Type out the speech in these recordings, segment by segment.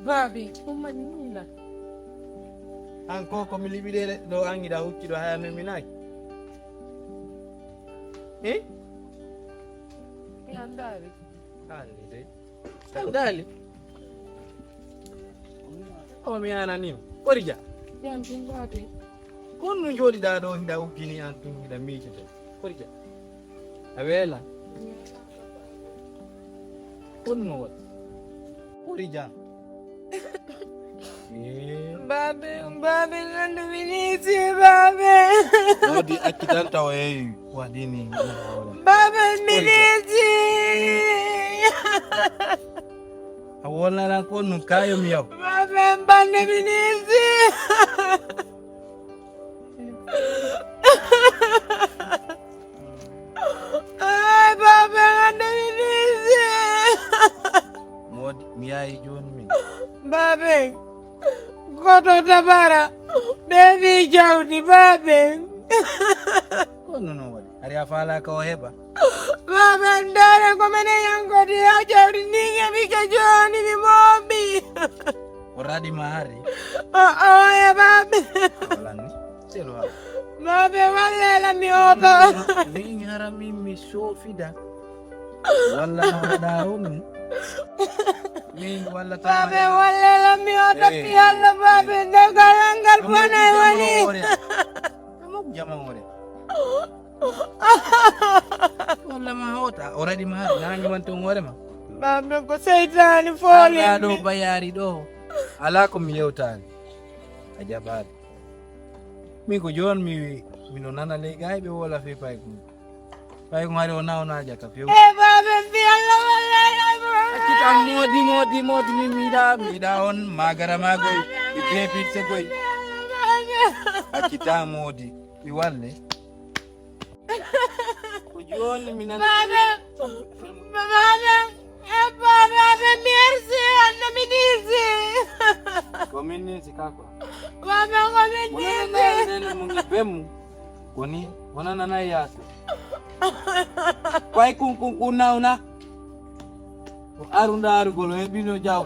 Babe, umanila. Anko ko milibide do angi da hukki do haya meminaki. Andale. Dale. Dale. O mi ana nim. Orija. Yantin babe. Konu jodi da do hida hukki antum da miji do. Orija. Awela. Konu wat. Orija. Babe, nando minisi, babe. Odi akidanta wa kwa dini. Babe, minisi. Awona na konu kayo miyo. Babe, mbane minisi. Ay, babe, nando minisi. Modi miyai joni min. Babe, koto tabara, baby jawdi babe. Kono no wadi. Ari afala ka oheba. Babe ndare ko mene yango di jawdi ninge bika joni mi mombi. Oradi mahari. Oh ya babe. Olani. Selo. Babe wale la mi oto. Ni ngara mimi sofida. Wala daun. Ni wala ta. Babe wale la mi oto piano babe nagalangal pone wani. Kamu jama ngore. Wala mahota. Oradi mahari. Nangi wantu ngore ma. Babe ko seitani foli. Ado bayari do. Ala ko miyeutan. Ajabat. Mi ko jon mi nonana le gaibe wala fi pay ko. Pay ko ngare ona aja ka fiu. Babe piano wale la Kita modi mi da on magara magoy. Ibe pitse goy. Akita modi. Iwalle. Ko jon mi nana. Babe, merci, anda minisi. Kominisi kako. Babe, kominisi. Nene mungi bemu. Koni wana nana yaso. Kwai kuna. Arunda arugolo ebino jaw.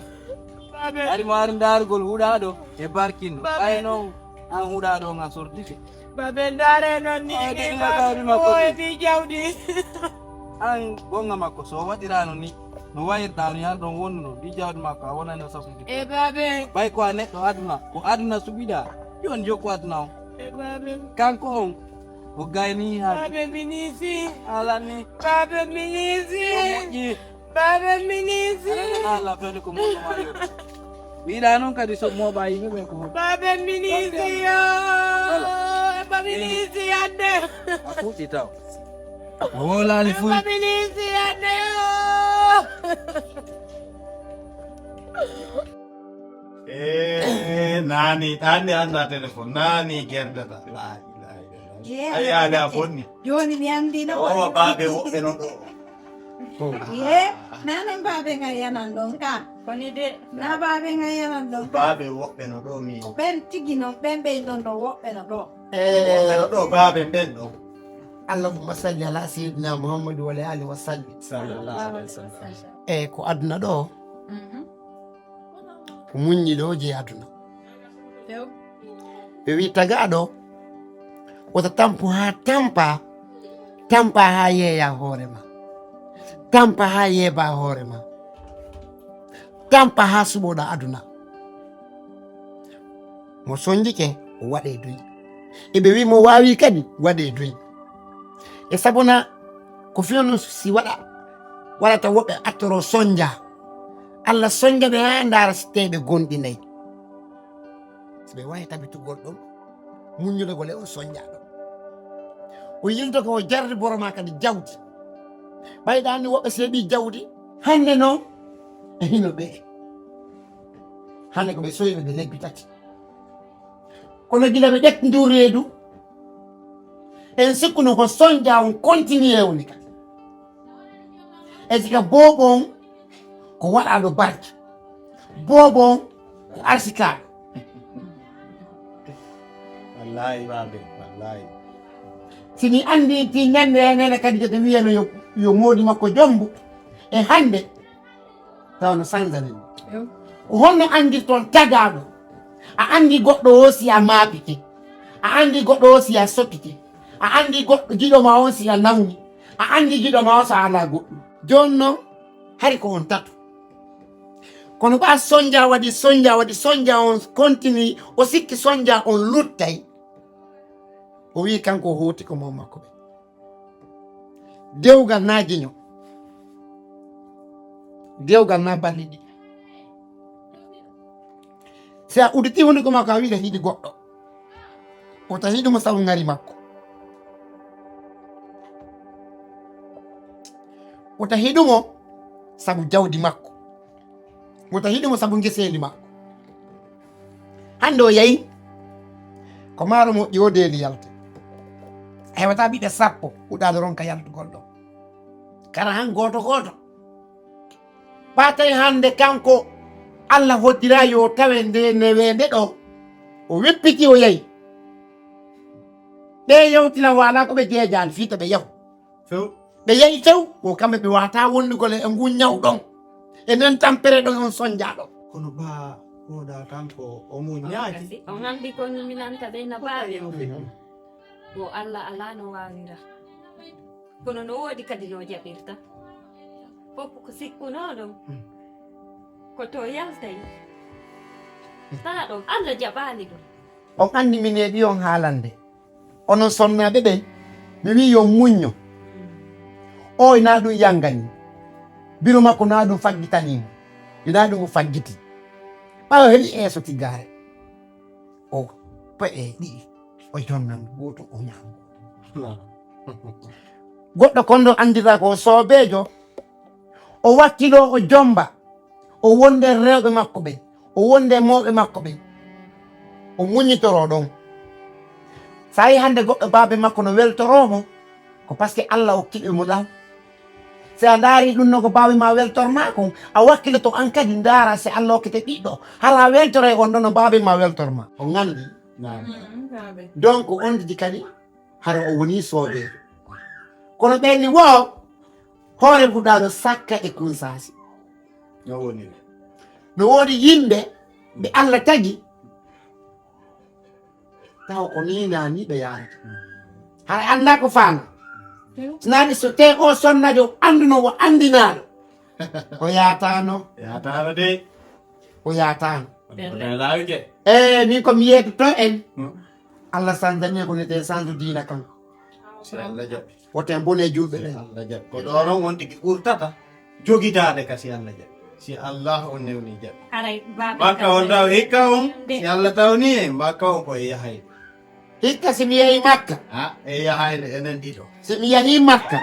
Babe. Ari mo arunda arugolo hudado e barkin. Ai no an hudado nga sorti. Babe ndare no ni. Oe bi jawdi. An gonga makoso wadirano ni. No wayir danu yar don wonno di jawdi makka wona no safu. Babe. Bay ko ne to aduna. Ko aduna subida. Yon joko aduna. Babe. Kanko on. O gayni ha. Babe minisi. Alani. Babe minisi. Omoji. Babe minisi. Ala pele ko mo mayo. Bida non kadi so mo bayi me ko. Babe minisi yo. Babe minisi ande. Aku titau. Wala li fu. Babe minisi ande yo. Nani anda telepon nani gerda ta la ilaha. Ay ada ponni. Joni mi andino. Oh babe wo eno do. Nana babe ngayanan dong ka. Koni de. Na babe ngayanan dong. Babe wo eno do mi. Ben tigino ben be don do wo eno do. Eno do babe ben do. Allahumma salli ala sayyidina Muhammad wa ala alihi wa sallim. Sallallahu alaihi wasallam. Ko aduna do ko munyi do je aduna ɓe wi tagaɗo wota tampu ha tampa ha yeeya hoorema tampa ha yeeba hoorema tampa ha suɓoɗa aduna mo sonjike o waɗe doy eɓe wi mo wawi kadi waɗe doy e sabuna ko fiyonu si waɗata woɓɓe attoro sonja Allah sonja ɓe ha ndara siteɓe gonɗi nayyi so ɓe wawi tabitugol ɗon muññudogol e o sonja ɗon o yilta ko jarde boroma kadi jawdi ɓayɗani woɓɓe seeɓi jawdi hande noon e hino ɓe hande ko ɓe soyiɓe ɓe lebbi tati kono gila ɓe ƴetti ndu reedu en sikkuno ko sonja on continue woni kadi e sika boɓon ko waɗaɗo barke boɓon ko arsikaɗo Wallahi babe wallahi. simi andi ti ñande nene kadi joto wiyano yo moodi makko jombu e hande tawno sanzani honno andi toon tagaɗo a andi goɗɗo o si a maɓike a andi goɗɗo o si a soppike a andi goɗɗo jiɗoma on si a nawni a andi jiɗoma o so ala goɗɗum joni noon hari ko on tatu kono ɓa sonja waɗi sonja on continue o sikki sonja on luttay o wi kanko hoti ko mom makko ɓe dewgal na jiño dewgal na balɗe ɗiɗi si a udditi hunduko makko a wiɗa hiɗi goɗɗo ota hiɗumo sabu ngari makko ota hiɗumo sabu jawdi makko ota hiɗumo sabu geseli makko hande o yayi ko maaro moƴƴi o deeli yalta a hewata ɓiɓe 10 huɗade ronka yaltugol ɗo kara han goto ɓatay hande kanko Allah hoddira yo tawe nde newende ɗo o weppiti o yayi ɓe yewtina wala ko ɓe jeejal fiita ɓe yahu ɓe yahi tew ko kamɓe ɓe wata wondugol e ngun ñawɗon e nden tampere ɗon on soñjaɗo kono ba oɗa kanko omo ñaaji on andi ko minanta ɓe na baawi o Allah ala no wawira kono no woodi kadi no jaɓirta fof ko sikkunoɗon ko to yaltay taa ɗon Allah jaɓani ɗum on andi min heeɓi on haalande onon sonnaɓe ɓe mi wi yo muñño o na ɗum yangani biro makko na ɗum faggitanimo ina ɗum o faggiti ɓawa heeɓi eeso tiggare o poe ɗiɗi o jonnan goto o ñamo goɗɗo konɗo andira ko soobejo o wakkilo o jomba o wonde rewɓe makko ɓe o wonde mawɓe makko ɓe o muñitoro ɗon sa yi hande goɗɗo baabe makko no weltoromo ko par ce que Allah hokkiɓe mo ɗam si a daari ɗum no ko baabe ma weltorma kon a wakkile to an kadi daara si Allah hokkite ɓiɗɗo hala weltore on ɗo no baabe ma weltorma o gandi donc on didi kadi hara o woni sooɓejo kono ɓenni wo hoore fuɗaɗo sakka e kunsasi no woodi yimɓe ɓe Allah tagi taw o ninani ɓe yarata hay anda ko faama sinani so te o sonnajo anduno o andinaɗo o yatano de o yatano lawje min komi yeedoto en Allah sanjani ko nete sanju dina kanko si Allah jaɓi woten bone julɓe ɗen Allah jaɓi ko ɗo noon won tigi ɓurtata jogitade ka si Allah jaɓi si Allah on newni jaɓi haray baaɓe makka on taw hikka on si Allah tawni en makka on koye yahayde hikka simi yehi makka e yahayde enen ɗiɗo simi yahi makka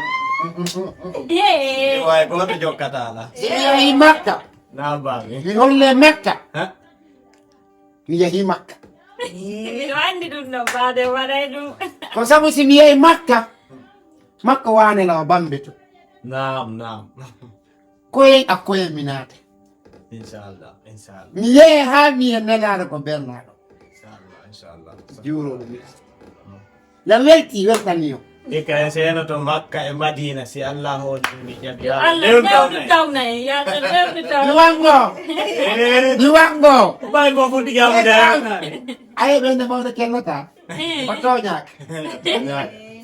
way goto jokkata ala simi yahi makka na baɓe mi holle makka mi yahi makka miɗo andi ɗum no baade waɗay ɗum ko sabu simi yehi makka makka wanela o bambe to nam koyen a koyen mi naata inchallah mi yehi ha mi e nelaɗo ko bernaɗo inchallah juuroɗo mi la welti weltani o ika en seno to makka e madina si Allah hoɗumi jaɓi Allah lewdu tawna en yaata lewdu tawna mi wango ɓay mo fuɗɗi jamude aye ɓende mawɗo kellota o toñaka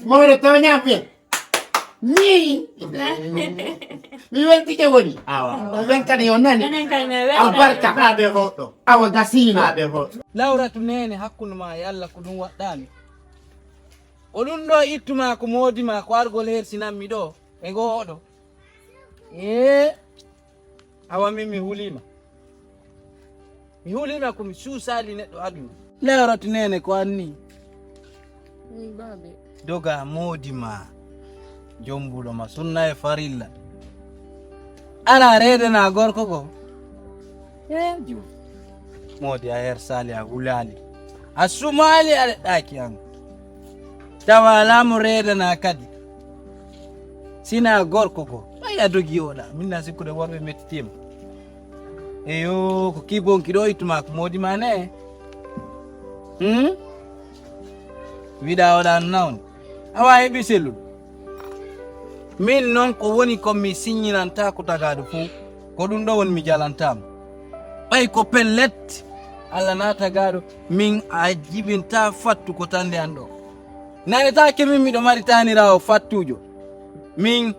mawɗo toñaɓe ni mi weltike woni o weltani o nani enen kay me albarka ade hoɗɗo awa gasino ade hoɗɗo lawratu nene hakkunde ma e Allah ko ɗum waɗɗami o ɗum ɗo ittuma ko modima ko argol hersinanmi ɗo e goɗo awa min mi hulima komi suusali neɗɗo aduna lawratu nene ko anni doga modima jombuɗo ma sunna e farilla ana redana gorko ko modi a hersali a hulali a sumali aɗa ɗaki an tawa laamu redana kadi sina gorko ko ɓay a dogi oɗa minna sikkude worɓe mettitima eyo ko kibonki ɗo ittuma ko modima ne wiɗa oɗa nawne awa heeɓi selluɗo min noon ko woni komi signiranta ko tagaɗo fo ko ɗum ɗo woni mi jalantama ɓay ko pellet Allah naata gaɗo min a jibinta fattu ko tande an ɗo nanetake min miɗo mari tanirawo fattujo min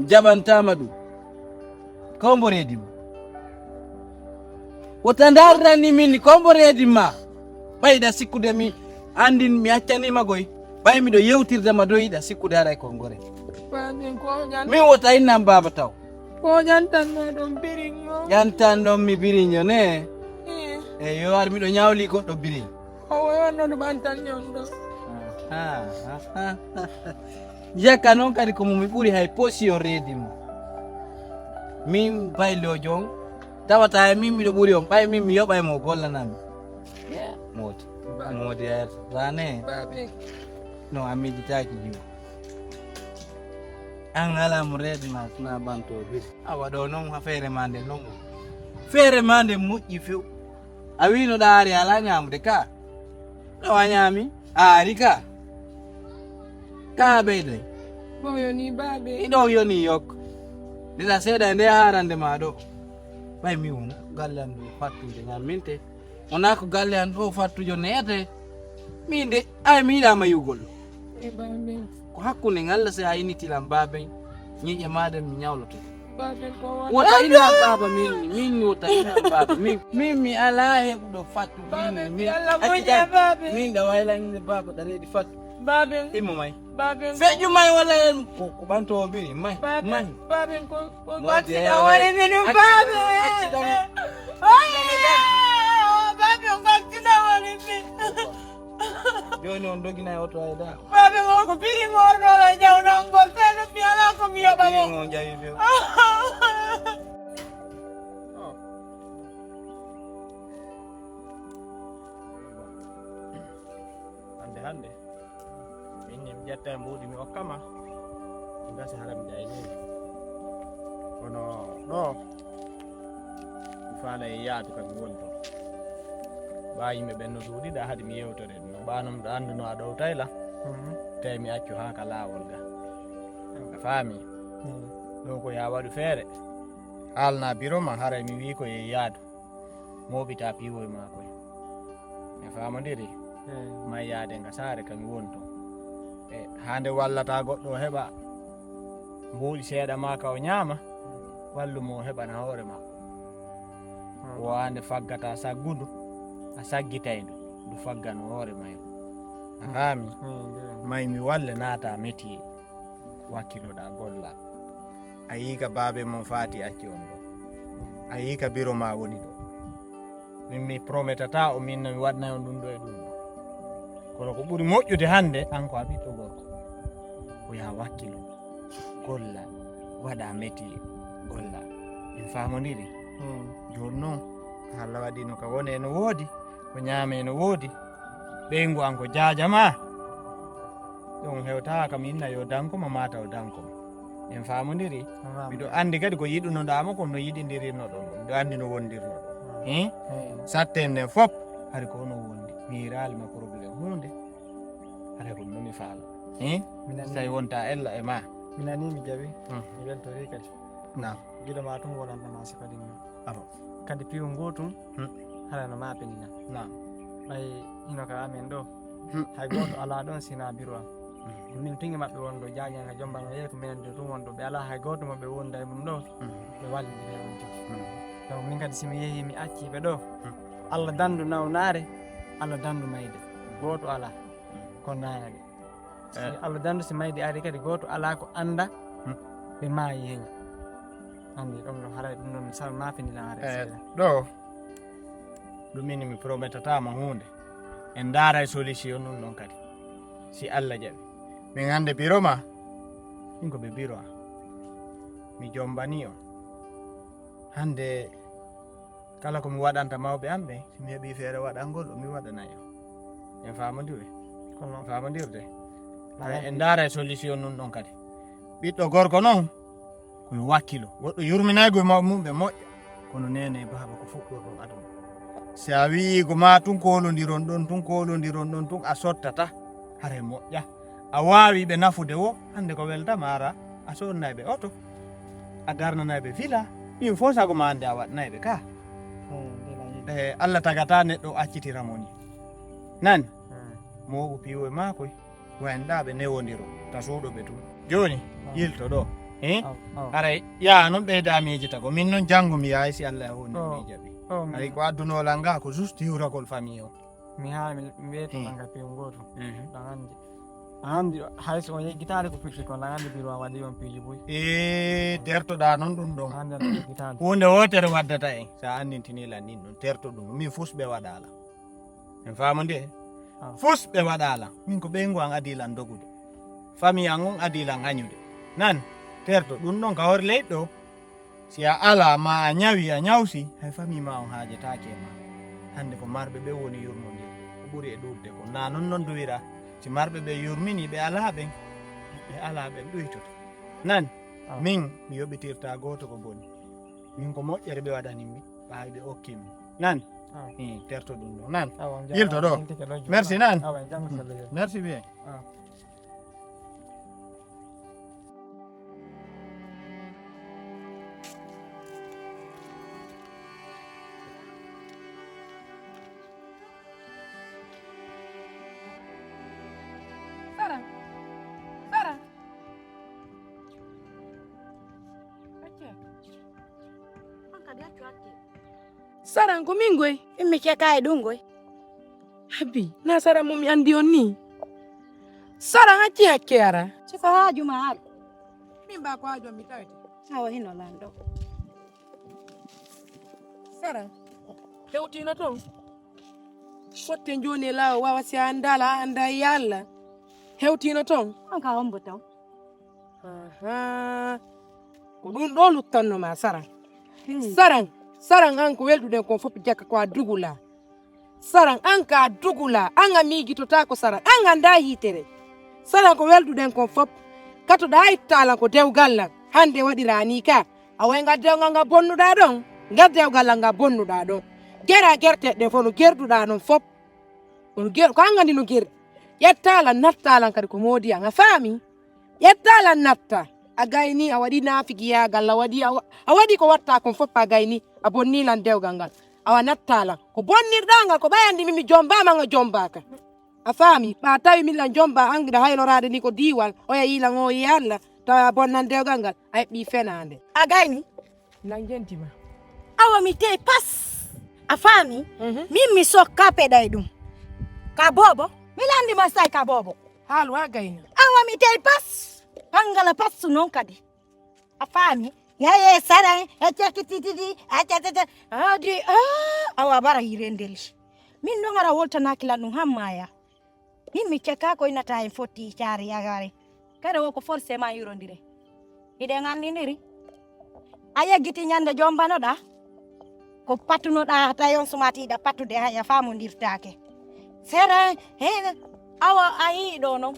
jaɓantama ɗum kombo reedima wota darnani min kombo reedima ɓayɗa sikkude mi andin mi accanima goy ɓay miɗo yewtirdema dow yiɗa sikkude haray kongore Babe ko min wota innan baba taw jantanno ɗum biriño. yantan ɗon mi biriño ne yo ar miɗo ñawli goɗɗo biriñ O wonno ɗum antal ñon ɗo. jakka noon kadi komo mi ɓuri hay posiyo reedi mo min baylojo on tawata e min miɗo ɓuri on ɓay min mi yoɓay mo gollanami modi rane Babe. no a miijitaki jiwo an ala mo reedima sona banto biri awa ɗo noon ha feere ma nde noon feere ma nde moƴƴi few a wino ɗa ari ala ñamude ka ɗo a ñaami a ari ka ɓeyday Ko yoni babe. iɗo yoni yok ɗiɗa seeɗa nde harande ma ɗo ɓay mi wona galle an ɗo fattude ngam minte wona ko galle an ɗo fattujo neyete min de ay mi yiɗama yugol ɗo Babe. ko hakkunde ngalla se a initilam baben ñiƴe maɗen mi ñawloto Babe ko wota inam baba min wota inam baba min mi ala heɓuɗo fattu Babe mi Allah moƴƴa babe. min ɗa waylanide baba ɗa reeɗi fattu Babe. immo may Babe. feƴƴu may walla ko ɓantowo biri may may Babe ko Modi, battida woni minum babe. Babe ko battida woni min. joni on dogina e oto ayda Babe ko biri morɗo la jawɗon gol feɗo mi ala ko mi yoɓa mo. on jawi few hande min mi jetta e mbuɗi mi hokkama mi gasi hara mi ƴaynimi kono ɗo mi faala e yaadu kadi woni ɗo ɓa yimɓe ɓen no duuɗiɗa haade mi yewtore no ɓanom ɗo anduno a ɗow tayla tawi mi accu ha ka laawol ga a faami ɗo ko ya waɗu feere haalna biro ma haray mi wi ko ye yaadu moɓita piiwoye makoye mi famodiri may yaade nga saare kami woni ton e hande wallata goɗɗo heɓa mbuuɗi seeɗa ma ka o ñaama wallumo heɓana hoore makko o hande faggata saggundu a saggitaydu ndu faggano hoore may a faami may mi walle naata métier wakkiloɗa golla a yiika baabe mon faati acci on ɗo a yiika biro ma woni ɗo min mi prometata o min no mi waɗnayi on ɗum ɗo e ɗum ɗo kono ko ɓuri moƴƴude hannde an ko a ɓiɗɗo gorko o yaha wakkilo golla waɗa métier golla en famodiri joni noon Allah waɗi no ka woni eno woodi ko ñaame no woodi ɓeygu an ko jaajama ɗum hewta kam inna yo dankoma mata o dankoma en famodiri miɗo andi kadi ko yiɗunoɗamo kono no yiɗidirinno ɗon ɗum miɗo andi no wondirno ɗum satten nden fof hari ko ono wondi mi hiralima probléme hunde hara ko nomi faala so tawi wonta ella e ma mi nani mi jaɓi mi weltori kadi nam guiɗo ma tum wonandama si kadi aro kadi piiw ngotum hara no mapenina nam ɓay hino ka amen ɗo hay goto ala ɗon sina biro am min tigi mabɓe wonɗo jaƴanga jombal o yeeyi ko minen de tum wonɗo ɓe ala hay goto moɓe wonda e mum ɗo ɓe wallidire on tigi donc min kadi simi yeehi mi acciɓe ɗo Allah dandu nawnare Allah dandu mayde goto ala ko nanade Allah dandu si mayde ari kadi goto ala ko anda ɓe maayi heña andi ɗum ɗo haray ɗum ɗon sa mafindila haray ɗo ɗumini mi prometatama hunde en daara solution ɗum ɗon kadi si Allah jaɓi min hande biro ma min ko ɓe biro a mi jombani on hande kala komi waɗanta mawɓe am ɓe somi heeɓi feere waɗangol ɗo mi waɗanayi on en famodire kono famodirde en daara solution ɗum ɗon kadi ɓiɗɗo gorko noon koye wakkilo goɗɗo yurminaygo mumɓe moƴƴa kono nene baba ko fuɗɗo ɗon aduna si a wii ko ma tun kolodiron ɗon tun a sottata hare moƴƴa a wawi ɓe nafude wo hande ko weltama ara a sonnayɓe oto a darnanayɓe villa ɗin fof sago ma hande a waɗnayɓe ka Allah tagata neɗɗo accitira mo ni nan mo piwo mako wandaɓe newodiro tasuɗo ɓe tun joni yilto ɗo aray ya non ɓeyda miiji tago min noon janggo mi yahay si Allah honi mi jaɓi ay ko addunolal nga ko juste yurakol famille o mi ha mi weeto anga pe goto ɗangandi andi hayso on yeggitade ko fikki ko ɗangandi biro waɗi on piiji boy tertoɗa noon ɗum ɗon hunde wotere waddata en sa andintinila nin ɗon terto ɗum min fus ɓe waɗala en famode fus ɓe waɗala min ko ɓeygu an adilan dogude famille an on adilan añude nan terto ɗum ɗon ka hore leyɗo si a ala ma a ñawi a ñawsi hay famille ma on haajatake ma hande ko marɓe ɓe woni yurmode ko ɓuuri e ɗurde ko na non duwira si marɓe ɓe yurmini ɓe ala ɓen ɗoytoto nan min mi yoɓitirta goto ko boni min ko moƴƴere ɓe waɗanimi ɓawi ɓe okkimi nan terto ɗum ɗo nan yilto ɗo merci nan merci bien Sarang ko mingoy Mimi cheka edungoy. habi na sarang mo mi andi on ni sarang aci hakkera Cheka haju mahal. min ba ko ajo mi tawte Awa hino lando. sarang hewtino ton fotte joni lawo wawa si andala anda yalla hewtino ton Anka hombo taw. aha ko ɗum ɗo luttanno ma sarang sarang an ko weldude kon fof jakka ko a dugula sarang an ka dugula an a miigitota ko sarang an anda hitere sarang ko weldude kon fof katoɗa ittala ko dewgal an hande waɗirani ka a wayga dewgal nga bonnuɗa ɗon ngar dewgal an nga bonnuɗa ɗon gera gerteɗe fof no gerduɗa non fof ko an gandi no ger ƴettala nattalan kadi ko moodi an a faami ƴettala natta a gayni a waɗi nafigiyagal a waɗi ko watta kon fof a gayni a bonnilan dewgal ngal awa nattalan ko bonnirɗa ngal ko ɓayandi mimi jombama nga jombaka a faami ɓa tawi millan jomba anguida haylorade ni ko diwal oya yilan o yalla tawa bonnan dewgal ngal a heɓɓi fenade A gayni nan jentima awa mi te pas. A fami mimi sokka peɗay ɗum. Ka bobo milandi masay ka bobo. haalu ha gayna Awa mi te pas. Pangala pas non kadi. A fami yaye saran ecekititidi acetete adi awa bara hirendeli. Min no ngara woltana kila ɗum hammaya. Mimi ceka ko inata en foti caari yagare. Kada wo ko forcément yurondire. Ide ngandiniri. A yeggiti ñande jombanoɗa ko pattunoɗa tayon sumatiɗa pattude haya famodirtake sera hen awa a yii ɗo noon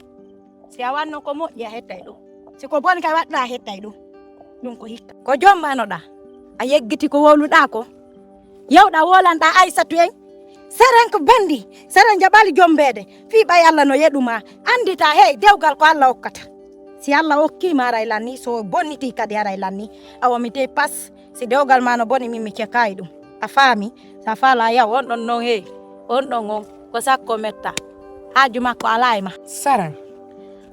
si a wanno ko moƴƴi a hettay ɗum siko boni kay waɗɗa a hettay ɗum ko hikka ko jombanoɗa a yeggiti ko wowluɗa ko yewɗa wolanɗa Aissatu en seren ko bandi seren jaɓali jombede fiiɓay Allah no yeɗuma andita hey dewgal ko Allah hokkata si Allah hokkima aray lanni so bonniti kadi aray lanni awa mi te pas si dewgal ma no boni min mi cekayi ɗum a faami sa faala yaw on ɗon noon hey on ɗon on ko sakko metta haaju makko ala e ma sarang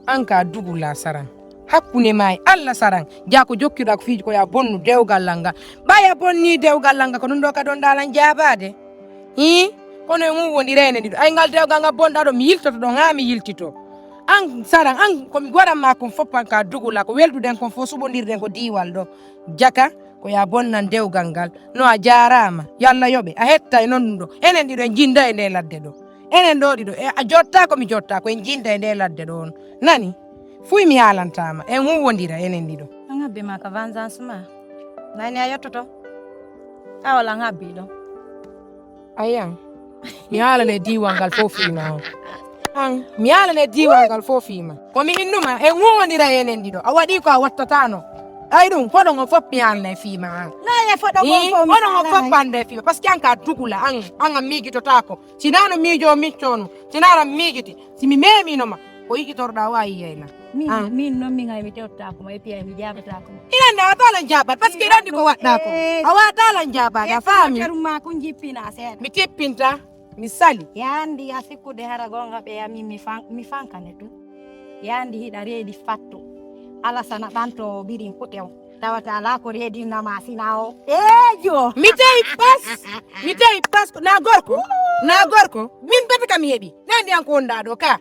an ka dugula sarang hakkune ma e Allah sarang jako jokkiɗa ko fiiji ko ya bonnu dewgal ngal ɓaya bonni dewgal ngal ko ɗum ɗo kadi on ɗalan jabade kono e mum woni rene ɗiɗo ay ngal dewgal ngal bonɗa ɗo mi yiltoto ɗon ha mi yiltito an sarang an komi waɗanma kon fof an ka dugula ko welduden kon fof suɓodirden ko diwal ɗo jaka ko ya bonnan dewgal ngal no a jarama yalla yoɓe a hetta e noon ɗum ɗo enen ɗiɗo en jinda e nde ladde ɗo enen ɗo ɗiɗo a jotta komi jotta ko en jinda e nde ladde ɗo on nani fuy mi haalantama en huwodira enen ɗiɗo an habbi ma ka vengeance ma nani a yettoto a wala an habbi ɗon ayan mi haalane diwal ngal fof fima on an mi haalane diwal ngal fof fima komi innuma en huwodira enen ɗiɗo a waɗi ko a wattatano ay ɗum foɗon o fof mi haalane fima an naye foɗo oɗon o fof bande fima par ce que an ka dugula an a miigitotako sinano miijo miccono sinano miigiti simi meminoma ko yikitorɗa wawi yeyna min noon min ay mi tewtatako e piya mi jabatako inande a watalan jabat par ce que iɗa andi ko waɗɗa ko a watalan jabade a faami ma ko jippina seeɗa mi teppinta mi sali yandi a sikkude hara gonga ɓe amin mi fankane ɗum yandi hiɗa reedi fatto alasana ɓanto birin putew tawata ala ko reedinama sina o eejo mi tawi pas na gorko min bete kam mi heeɓi nandi an ko wonɗa ɗo ka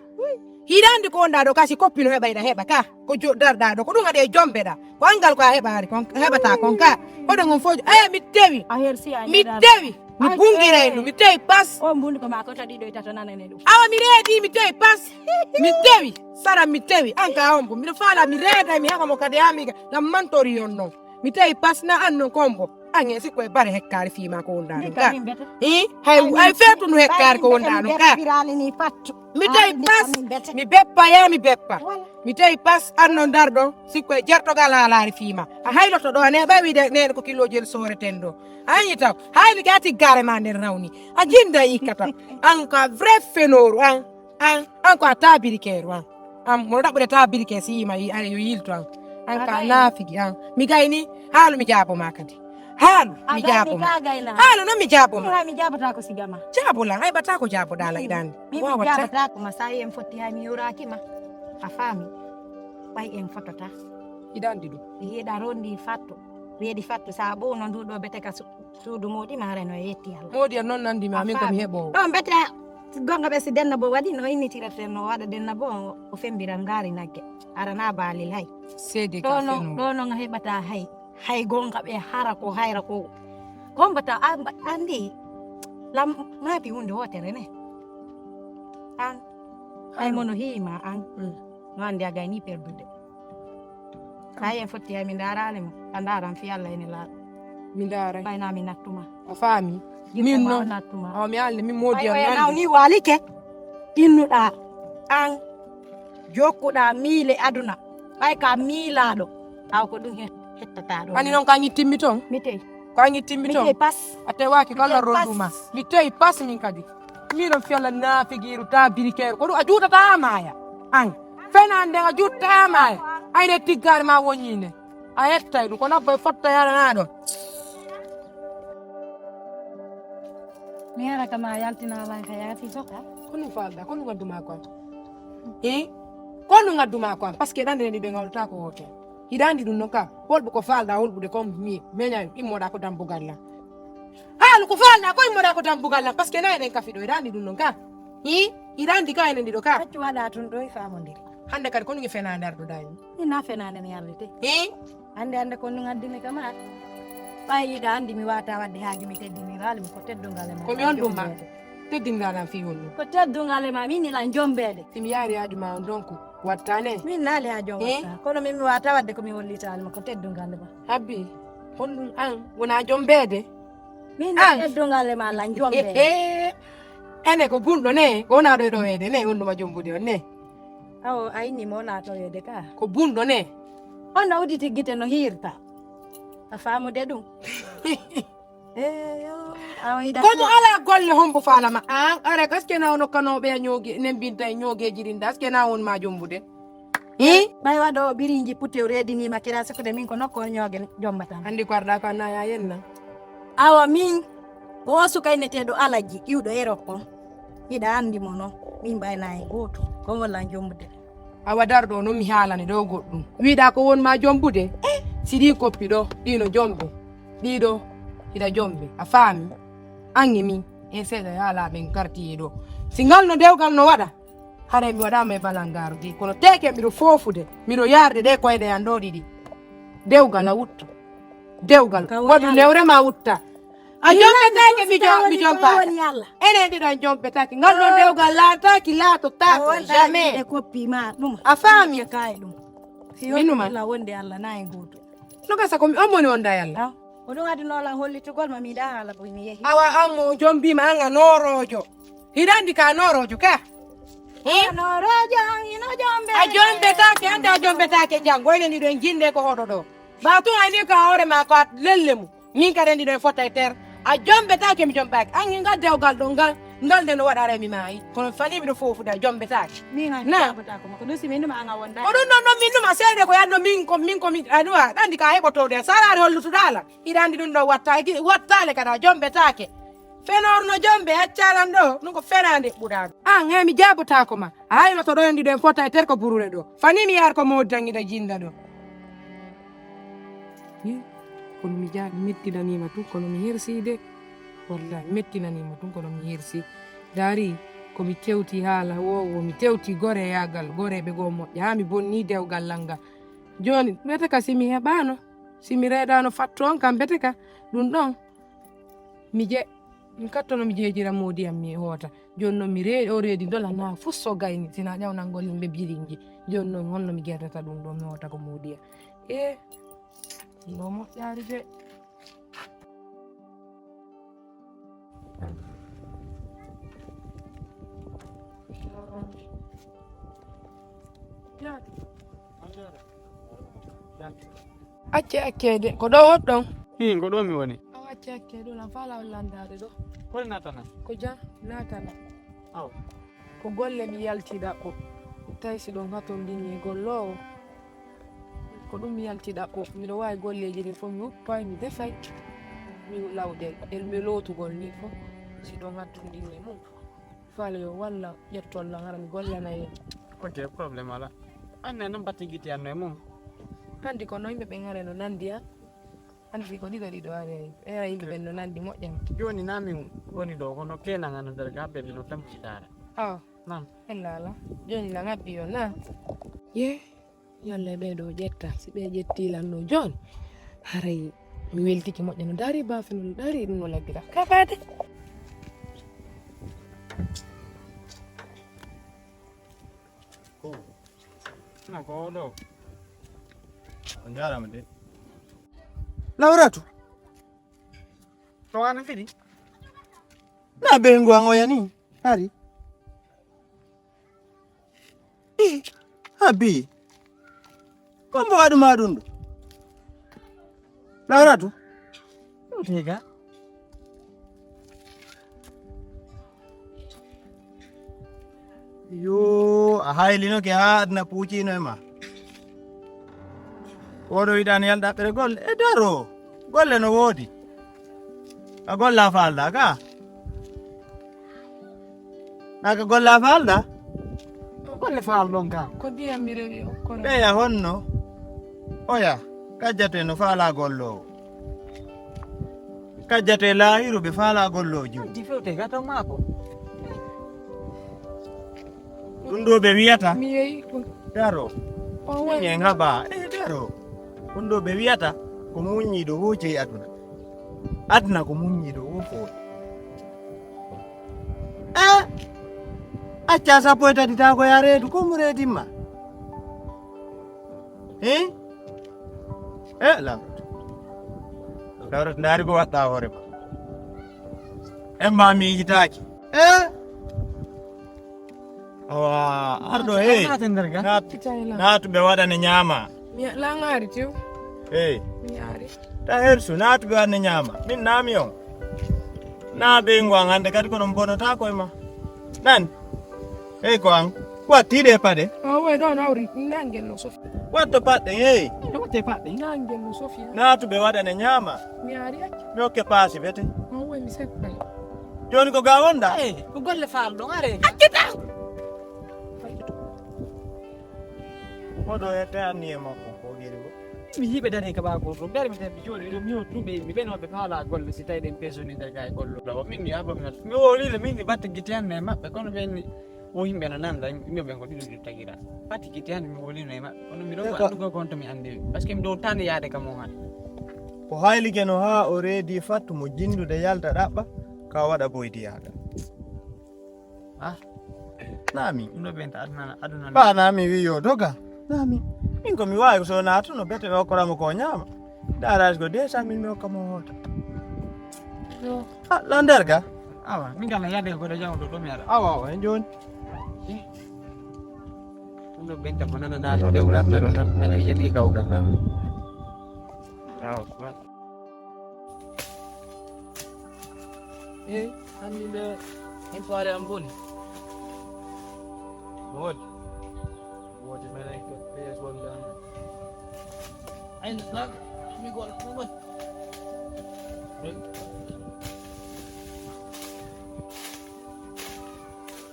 hiɗandi ko wonɗa ɗo ka si koppino heɓayɗa heɓa ka ko darɗa ɗo ko ɗum waɗe jombeɗa ko angal ko a heɓata kon ka oɗo gon fof mi tewi a hersi mi tewi mi bungiray ɗum mi tewi pas o mbundi ko ma ko taɗi ɗo e tato nanane ɗum awa mi reedi mi tewi pas mi tewi sara mi tewi an ka hombo miɗo faala mi reeday mi hakamo kadi hamiga ngam mantori yon noon mi tawi pas na an noon ko hombo an e sikko e bare hekkare fiima ko wonɗa ɗum ka hay feetunu hekkare ko wonɗa ɗum ka biralini fatto mi tawi pas mi beppa mi beppa mi tawi pas an noon darɗo sikko e jertogal haalare fiima a hayloto ɗo ne ɓawi nene ko kilojel soreten ɗo ayi taw hayli ka tiggare ma nder rawni a jinda ikkata an ka vrai fenoru an ko a tabirikeru an mono ɗaɓɓude tabirike si yima yo yilto an ka naafigi mi gayni haalu mi jaaboma kadi haalu mi jaaboma haalu noon mi jaaboma mi jabata ko sigama jaabola hayɓata ko jaaboɗa layɗande mi jabata ko ma sa en fotti hay mi yorakima a faami ɓay en fotota iɗandi ɗum yiɗa rondi fatto weedi fatto sa ɓowno nduɗo bete ka suudu moɗi mare no yetti Allah moodi en noon nandimi amin komi heɓowo ɗon bete gonga ɓe si denna bo waɗi no innitireten no waɗa denna bo o fembiran ngaari nagge arana baalil hay seede ɗo noon a heɓata hay gonga ɓe hara ko hayra ko gombata andi lam maapi hunde wotere ne an hay mono hiima an no andi a gayni perdude sa en fotti hay mi darale mo a daran fi Allah ene laaɗo mi daray ɓayna mi nattuma a faami min noon nattuma awa mi alde min moodi naw ni walike innuɗa an jokkuɗa miile aduna ɓay ka miilaɗo aw ko ɗum hettata ɗo ani noon ko añittimmi toon mi tewi ko añittimmi toon pas a tewaki ko Allah ronduma mi tewi pas min kadi miɗon fiyalla naafigiru tabirikeru ko ɗum a juutata ha maaya an fenande a juutata ha maaya ayde tiggare ma woñine a hettay ɗum ko nabbo e fotta yarana ɗon mi hara kama yaltinala ka yaati soka ko ɗum falɗa ko ɗum gadduma ko an ko ɗum gadduma ko an par ce que ɗande ndi ɓe gawlata ko hotel hiɗa andi ɗum noon ka holɓe ko falɗa holɓude comme mi meña immoɗa ko dambugal lam haalu ko falɗa ko immoɗa ko dambugal lam par ce que na eɗen kafi ɗo hiɗa andi ɗum noon ka hiɗa andi ka enen ɗiɗo ka accu waɗa tun ɗo e famodiri hande kadi ko ɗum e fenade arɗoɗa ni ina fenade ne yallete hande ko ɗum addini kama ɓay yiɗa andi mi wata wadde haaji mi teddinirali mi ko teddungal ma komi on ɗum ma teddiniraɗam fi on ɗum ko teddungal ma min ila jombede simi yaari haaju ma on donc wattane min naali ha jom watta kono min mi wata wadde komi hollitali ma ko teddungal ma habbi on ɗum an wona jombede min teddungal ma la jombede ene ko bunɗo ne ko wona ɗo e ɗowede ne on ɗuma jombude on ne awo a inni mo wona toyede ka ko bunɗo ne on no uditi gite no hirta a famude ɗum komo ala golle hombo falama an are est ce que na ono kanoɓe a ñoogue nembinta e ñoogueji rinda est ce que na won ma jombude ɓay waɗo ɓiriji putew reedinima kira sikude min ko nokko ñoogue jombata andi ko arɗa ko annaya yenna awa min ko sukayneteɗo alaji iwɗo erokon hiɗa andi mo noon min ɓayna e goto ko walla jombude awa darɗo noon mi haalane ɗo goɗɗum wiɗa ko won ma jombude si ɗi koppi ɗo ɗino jombe ɗiɗo hiɗa jombe a faami an e min e seeɗa haalaɓe garti ɗo si ngal no dewgal no waɗa hara mi waɗama e balangaru ɗi kono teke mbiɗo fofude mbiɗo yarde ɗe koyɗe an ɗo ɗiɗi dewgal a wutta dewgal waɗu newre ma wutta a jompetake mi jompaka enen ɗiɗon jompetake ngal ɗon dewgal laataki laatotako jamais e koppi ma ɗum a faami kaye ɗum minuma la wonde Allah na e goto no gasa komi on moni wonda yalla o ɗum waɗi nola hollitugol ma miɗa haala boy mi yeehi awa an mo jombima an a norojo hiɗa andi ka norojo ka norojo an ino jombe a jombetake hande a jombetake janggo enen ɗiɗon jinde ko hoɗo ɗo batum ani ka hoore ma ko a lelle mum min kadi en ɗiɗon fotta e terre a jombetake mi jombaki an ngal dewgal ɗo ngal ndolde no waɗa mi maayi kono fani miɗo fofuda jombe taki Minga Na. tabata ko no simi nduma anga wonda. ko ɗum ɗon noon min ɗuma seede ko yanno min komi aɗuma ɗandi ka heɓotode salari hollutuɗala iɗa andi ɗum ɗo wattale kada jombe take fenorno jombe accalan ɗo ɗum ko fenade ɓuɗaɗo an he mi jabotako ma a hayno to ɗoyonɗi ɗo en fota e terko burure ɗo fani mi yar ko modi danguiɗa jinda ɗo kono mi jaaɓi mettinanima tun kono mi herside wallahi mettinanima tun kono mi hersi dari komi tewti haala wowo mi tewti gore yagal goreɓe goo moƴƴa ha mi bonni dewgal lal ngal joni bete ka simi heɓano simi reeɗano fatto on kam bete ka ɗum ɗon mi je mi kattono mi jeejira modi am mi hoota joni noon mi reeɗi o reedi dola na fuu so gayni sina ƴawnalngol yimɓe birinji joni noon honno mi guerdata ɗum ɗo mi hoota ko modi am no moƴƴaari de acce akkede ko ɗo hoɗɗon Hin ko ɗo mi woni. a acce akkede ɗon a fala landade ɗo Ko natana? ko jam natana Aw. ko golle mi yaltiɗa ko taysi ɗon haton ndinni gollowo ko ɗum mi yaltiɗa ko miɗo wawi golleji ɗin fof mi uppay mi defay mi lawɗel elɓe lootugol ni fof si ɗon hatton ndinni mum faala yo walla ƴettollan hara mi gollana en Ok, problem ala. Anne non batti giti anno e mum. handi ko no yimɓe ɓen are no nandi a handi ko ɗiɗo are era yimɓe ɓen no nandi moƴƴam Joni nami woni ɗo kono kenan ano nder gabbe no tamcitare. a Nam. ellala joni lan abbi yo na ye yalla ɓeɗo ƴetta si ɓe ƴettilanno joni haray mi weltiki moƴƴa no dari bafe no dari ɗum no laggita kafade Na ko ɗo. On jarama de. Lawratu. To an fiɗi. Na bengo an oyani. Hari. Abi. Kombo waɗu ma ɗum ɗo. Lawratu. Tiga. Yo a haylino ke ha adna puucino e ma. Oɗo yiɗani yalɗaɓɓere golle e daro golle no woodi. A golla falda ka. Naka golla falda? Golle faal ɗon ka. ko ndiyam mi rewi o kono Ɓeya honno. Oya kajjate no faala gollowo. Kajjate laahiru ɓe faala gollojo. Di fewte gata mako. Ɗum ɗo ɓe wiyata mi yeyi ko daro. o woni En haɓa e daro. Ɗum ɗo ɓe wiyata ko muññiɗo woce e aduna. Aduna ko muññiɗo wofo. Acca sappo e tati ta ko ya reedu ko mo reedimma. Lawratu ndaari ko waɗɗa hoore ma. En ma miijitaaki. Awa arɗo hey. Nate nder ga. kitayla Naatuɓe waɗane ñaama. mi langari tew Hey. mi ari Ta hersu naatuɓe waɗane ñaama. Min naami on. Naa ɓeygu an hannde kadi kono bonata koye ma. Nani? Hey ko an. Wattiiɗe e paɗe. o woy ɗon awri nangel no sofi Watto paɗɗe hey. No watte paɗɗe. nangel no sofi Naatuɓe waɗane ñaama. mi ari acce Mi hokke paasi bete. o woy mi seppay Joni ko ga wonɗa? Ko golle faal ɗon are. Oɗo hette anni e makko ko giri go. Mi yiɓe dane ka ba goto. Nder mi tawi joni ɗum yo tuɓe mi benoɓe faala golle si tawi ɗen pesoni nder ga e gollo. Ɗo min mi aba mi wolile min batte gite hanne e maɓɓe kono ɓen o yimɓe no nanda yimɓe ɓen ko ɗiɗo tagira. Batte gite hanne mi wolino e maɓɓe kono mi ɗo andugo kon to mi andi par ce que mi ɗo tande yaade kam on han. Ko haylike no ha o reedi fattu mo jindude yalta ɗaɓɓa ka waɗa boydiyaga. Nami. Ɗum ɗo ɓenta aduna. Ba nami wi yo doga. Nami. Min ko mi wawi so natuno bete ɓe hokkoramo ko ñaama. Darage ko 200 000 mi hokkamo hoota. La nder ga. Awa min gala yaade ko goɗo jango ɗo mi aɗa. Awa en joni. Ɗum ɗo ɓenta ko nanana to dewɗatno ɗo tan ene yeɗi kawgal. Awa. hannde impare amboni wote mena ko pes wonda aina nak mi gol ko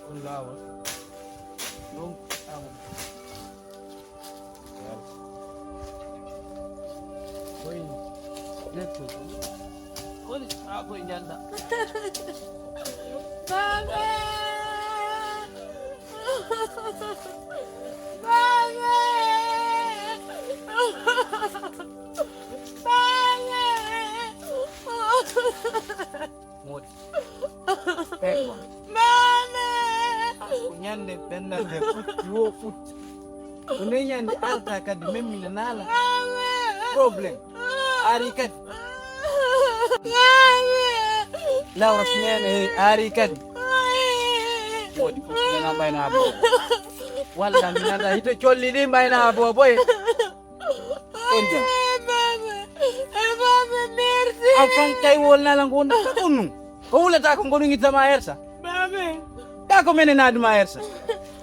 on lawa long amu Oi, lepo. Oi, ako injanda. Babe! Babe! Modi. Peko. Babe! Kunyande pendande futi fut. Kunyande alta kadi memmi na nala. Problem. Ari kadi. Laura Smene ari kadi. Modi futi na bayna abo. Walla minanda hito cholli di bayna abo boy. Enja. Merci. Afan kay wolna lang gonda kunu. Ko wala ta ko ngonu ngita ma ersa. Babe! Ta ko mene na ma ersa.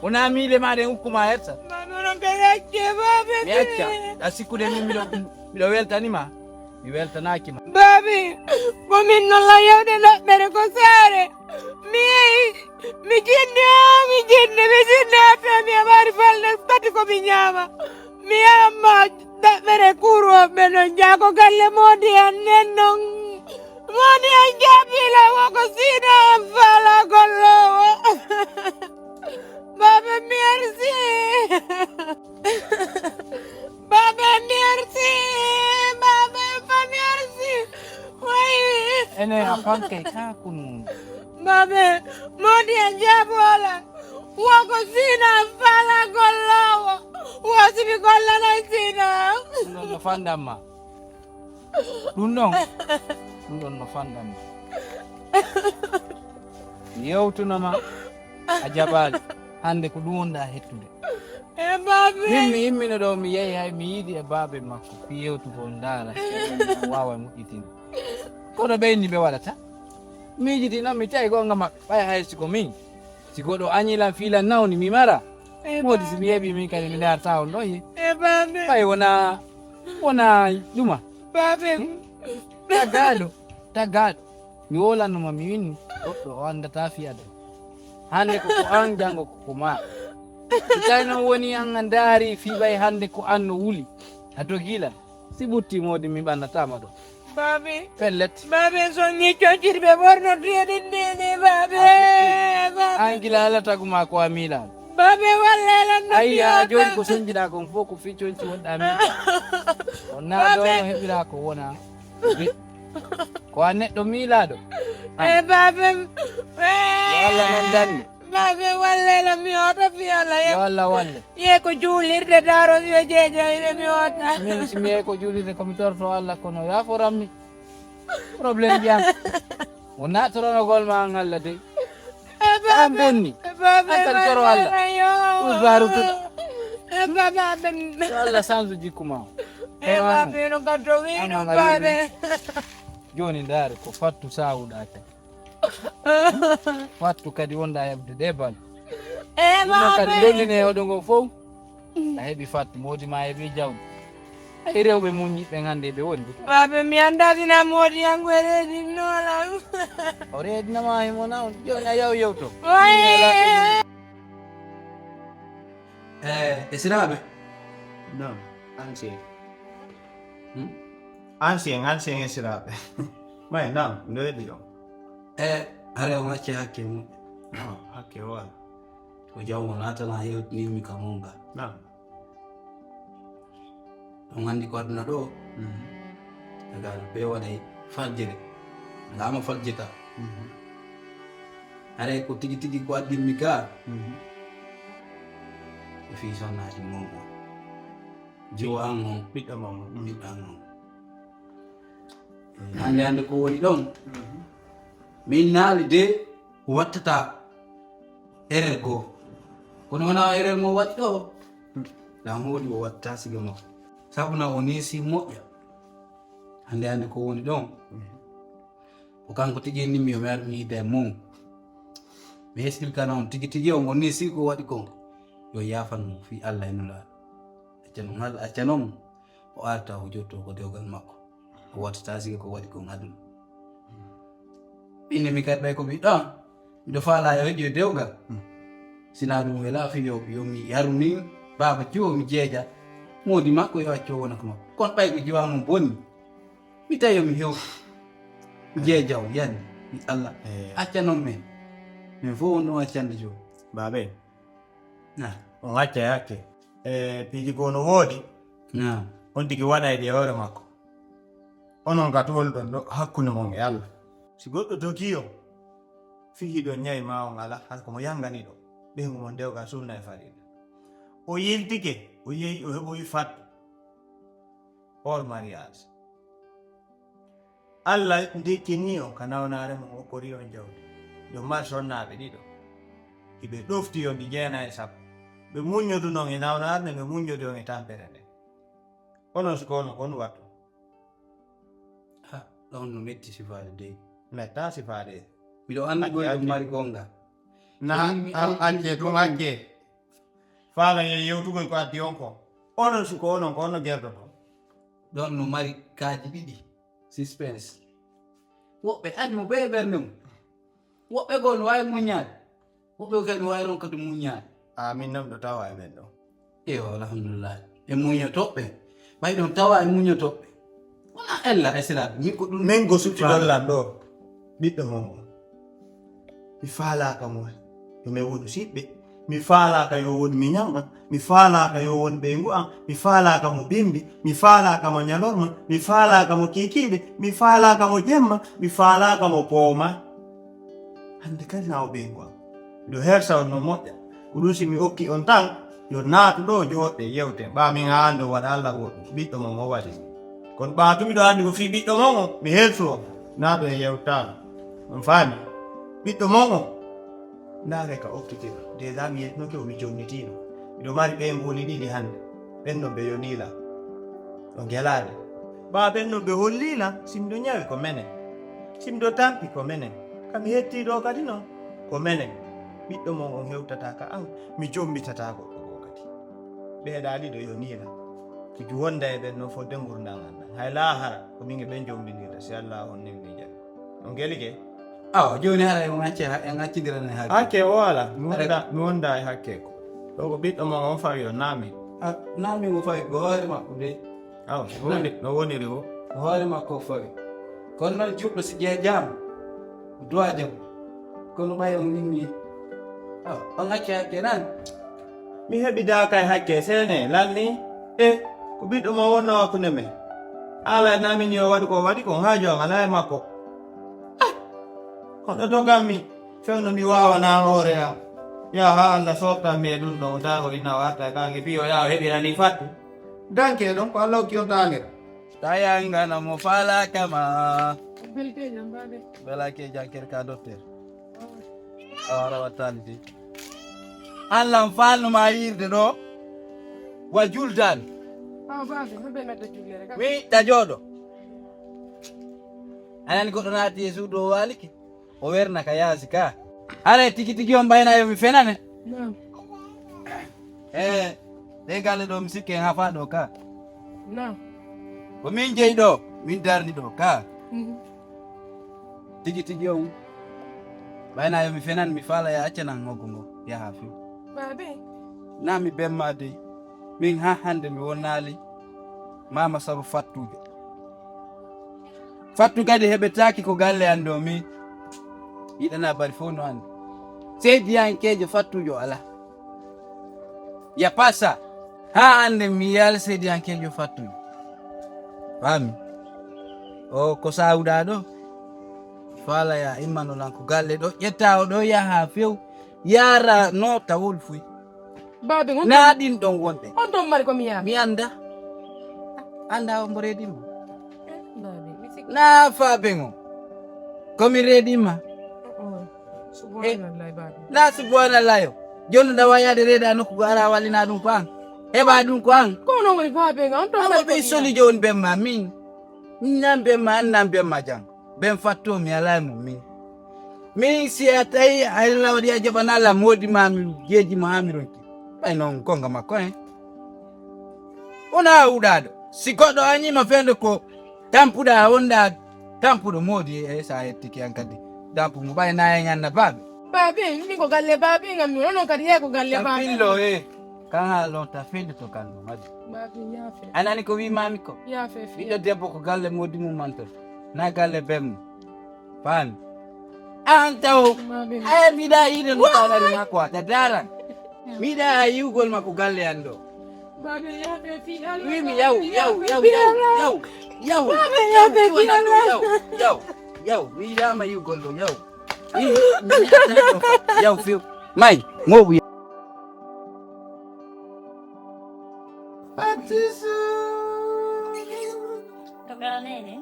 Una mile ma de ukuma ersa. Babe, non perché, babe! Mi acca. Asiku de mi lo welta ni ma. Mi welta na ki ma. Babe, come non la yaude na bere cosare. Mi jinne pe mi amari falle stati ko mi nyama. Mi amma da bere kuro be non jago galle modi annon. Moni anjabila wako sina fala gollo. Babe, merci. Babe, merci. Babe, merci. Wai. Ene afan kay ka kunu. Babe, modi anjabola. Wako sina fala gollo. Wasibi golla na sina. No fandama. Dunong. No fandama. Yewtunama ajabal hande ko duwonda hettude. Babe. Mimmi no do mi yehi hay mi yidi e babe makko fi yewtu ko ndara wawa mukitin. Kono beyni be wadata. Mi jidi na mi tay gonga mak bay hay siko min. Siko do anyila fila nawni mi mara. Modi si mi hebi mi kali mi dar taw noyi. Babe. Bay wona duma. Babe. Tagado. Mi wola no mi winni do anda ta fiado. Hande ko an jango ko ma. Tayno woni an andari fi bay hande ko anno wuli. Ato gila. Sibutti modi mi banatama do. Babe. Pellet. Babe, sogni chonchirbe borno dine babe. Angila ala taguma ko amila. Babe, walla no. Ayya joni ko sonjida ko foko fi chonci wonda mi. Onna do no hebira ko wona. Ko aneddo milado. Babe. Walla non danni. Babe, walla mi ota fiala ye. Walla. Ye ko julirde daro yo jeje ine mi ota. Min si mi ko julide ko mi torto Allah kono ya forammi. Problem jam. Wona torono gol ma ngalla de. Am bonni. Babe, Antal toro Allah. Usbaru tu. Babe. Allah sanzu jikuma. Babe, non kanto wino Ano babe. Joni ndare ko fattu sawudata. Fattu kadi wonda hebde debal. Ɗum kadi dolline oɗo ngo fof a heɓi fattu modi ma heɓi jawdi. Ay rewɓe muñiɓe hande ɓe woni. Babe, mi anda sina modi yangu eredi nola. O reedinama hemona on joni a yaw yewto. Esiraɓe No. anse Ansien esiraɓe. Mai nam ndoedi yo. are o gacce hakke mum No, hakke wala. ko jawmo natana yewtinimi ka munga Nam. ɗon handi ko aduna ɗo daga ɓe waɗay fajjere ngama fajjita are ko tigi ko addinmi ka ko fi sonnaji mum jiwo an on Ɓiɗɗo mamma. ɓiɗɗan on hande ko woni ɗon min naali de wattata erreur goo kono wona erreur mo waɗi ɗo lam hooli o watta siga makko sabuna o nesi moƴƴa hande ko woni ɗon ko kanko tigi nimmi o mi ar mi yida e mum mi hesil kana on tigi on ni siko wadi ko yo yafan fi Allah inula accanon hal accanon o arta o jotto ko dewgal makko o watta sigi ko wadi ko aduna ɓinne mi kadi ɓay ko mbiɗon miɗo faala yo heƴi dewgal sina ɗum wela fi yomi yaru ni baba jiwo mi jeeja modi makko yo acco wona ko makko kono ɓay ko jiwa mum bonni mi tawi yomi hew mi jeejaw yande mi Allah accanon min fof on ɗon accande joni babe na on acca yakke piiji ko no woodi na on tigi waɗayde e hoore makko onon ka tolɗon ɗo hakkunde mon e Allah si goɗɗo dogi on fihiɗon ñawi ma on ala hata komo yangani ɗo ɓeygu mon dewgal sunna e farida o yiltike o yehi o heɓoyi fattu hol mariage Allah ndikkini on ka nawnare mon hokkori on jawdi ɗo mari sonnaɓe ɗiɗo hiɓe ɗofti on ɗi jeena e sappo ɓe muññodu noon e nawnare nde ɓe muññodi on e tampere nde onon siko ono kon wattu ɗon no metti sifaade dey metta sifaade miɗo andi goyɗum mari gonga na anje ɗum anje faala ye yewtugol ko addi on ko onon siko onon ko ono gerdoto ɗon no mari kaaji ɗiɗi suspense woɓɓe andi mo ɓeye ɓernde mum woɓɓe goo no wawi muñaade woɓɓe kadi no wawi ron kadi muñaade min nam ɗo tawa e men ɗo eyo alhamdulillah e muñotoɓɓe ɓay ɗon tawa e muñotoɓɓe wona ella e siraɓe min ko ɗum min go sutti dollan ɗo ɓiɗɗo mon o mi faalaka mo yo min wonu siɓɓe mi faalaka yo woni mi ñamɓa mi faalaka yo woni ɓeygu an mi faalaka mo bimbi mi faalaka mo ñalorma mi faalaka mo kikiɗe mi faalaka mo jemma mi faalaka mo pooma hande kadi nawo ɓeygu an miɗo hersa on no moƴƴa ko ɗum si mi hokki on tan yo naatu ɗo joɗɗe yewte ɓamin ha hande waɗa Allah goɗɗum ɓiɗɗo mon o waɗi kono ɓaatumiɗo andi ko fi ɓiɗɗo mon o mi heltu o naaɗo e yewtano on faami ɓiɗɗo mon o ndaare ka okkitiro déjà mi yetnoke o mi jonnitino miɗo mari ɓe mboli ɗiɗi hande ɓennon ɓe yonila ɗo gelade ɓa ɓennon ɓe hollila simɗo ñawi ko menen simɗo tampi ko menen kami hettiɗo kadi noon ko menen ɓiɗɗo mon on hewtata ka an mi jommitata goɗɗo go kadi ɓeeɗa ɗiɗo yonila tigi wonda e ɓen noon fof de gurdam anda hay lahara ko min e ɓen jombinirta si Allah on newni jam on geli ke awa joni hara en accidirane hakke o ala mi wonda e hakke ko ɗo ko ɓiɗɗo mon on fawi o naami nami mo fawi ko hoore makko de aw no woniri o hoore makko fawi kono noon juɗɗo si jeejama duwa jam kono ɓay on nimmi on acci hakke nan mi heɓidaka e hakke sene lalni ko ɓiɗɗo mon wonno hakkunde men ala namini o waɗi ko waɗi kon haajo an ala e makko kono dogammi fewno mi wawana hoore am ya ha Allah softan me ɗum ɗo dago ina warta kange biyo ya o heɓirani fattu danke ɗon ko Allah hokki on tangel tayangana mo falakama belteñam baɓe belake janker ka docteur awara wattalidi Allah falnuma yirde ɗo wa juldani baɓe no ɓenata jullere kam wi ɗajoɗo anani goɗɗo naati e suudu o waliki o werna ka yaasi ka ara tigi tigi on mbayna yomi fenane nam ɗe galle ɗo mi sikke en hafa ɗo ka nam ko min jeyi ɗo min darni ɗo ka tigi tigi on mbayna yomi fenane mi faala ya accanan ngoggo ngo yaha few baɓe na mi bemma dey min ha hande mi wonnali mama sabu fattude fattu kadi heɓetaki ko galle an ɗo min yiɗana bari fof no andi seydiyankejo fattujo ala ya pasa ha ande mi yala seydiyankejo fattujo fami o ko sawɗa ɗo fala ya immanolan ko galle ɗo ƴetta o ɗo yaha few yara no tawol fuy baɓe na ɗin ɗon wonɓe on ɗon mari komi yaha mi anda anda ombo reedima baɓe mi sikki na faɓego komi reedima subhanallahi baɓe na subhanallahi o joni nda wayade reeda nokku go ara wallina ɗum ko an heɓa ɗum ko an ko non woni baɓe on ɗon amo mari ɓe soli joni bemma min nan bemma an nan bemma jang ben fatto mi ala mum min mi siatai aila wadia jabana la modi mami jeji mami bai non konga makoe ona udado sikodo anyi mafendo ko tampuda onda tampudo modi esa etiki ankadi dampu mubai na yanya babe Babi, ko galle babi ngam no kadi ko galle babi. tapilo kanga lo tafendo to kando madi Babi yafe. anani ko wi mami ko Yafe bido debbo ko galle modi mum manto na galle bem pan antaw Babi. ay bida ide no tanari makwa tadara bida yugol mako galle ando Babi yafe fi Allah. wimi yaw bida ma yugol do yaw yaw fiu mai ngobu Tokara nene.